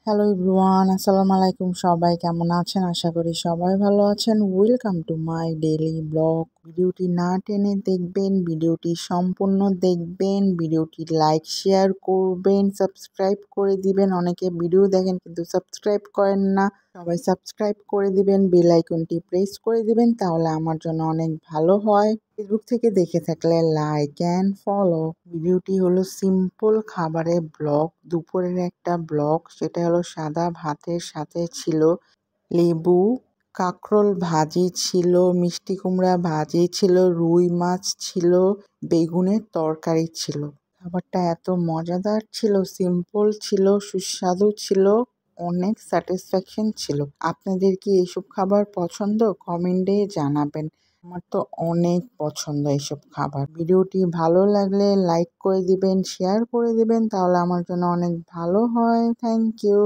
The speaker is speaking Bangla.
হ্যালো এভরিওয়ান, আসসালামু আলাইকুম। সবাই কেমন আছেন? আশা করি সবাই ভালো আছেন। Welcome to my daily blog. ভিডিওটি না টেনে দেখবেন, ভিডিওটি সম্পূর্ণ দেখবেন, ভিডিওটি লাইক শেয়ার করবেন, সাবস্ক্রাইব করে দিবেন। অনেকে ভিডিও দেখেন কিন্তু সাবস্ক্রাইব করেন না, সবাই সাবস্ক্রাইব করে দিবেন, বেল আইকনটি প্রেস করে দিবেন, তাহলে আমার জন্য অনেক ভালো হয়। ফেসবুক থেকে দেখে থাকলে লাইক অ্যান্ড ফলো। ভিডিওটি হলো সিম্পল খাবারের ব্লগ, দুপুরের একটা ব্লগ। সেটা হলো সাদা ভাতের সাথে ছিল লেবু, কাঁকরোল ভাজি ছিল, মিষ্টি কুমড়া ভাজি ছিল, রুই মাছ ছিল, বেগুনের তরকারি ছিল। খাবারটা এত মজাদার ছিল, সিম্পল ছিল, সুস্বাদু ছিল, অনেক স্যাটিসফ্যাকশন ছিল। আপনাদের কি এসব খাবার পছন্দ? কমেন্টে জানাবেন। আমার তো অনেক পছন্দ এসব খাবার। ভিডিওটি ভালো লাগলে লাইক করে দিবেন, শেয়ার করে দিবেন, তাহলে আমার জন্য অনেক ভালো হয়। Thank you.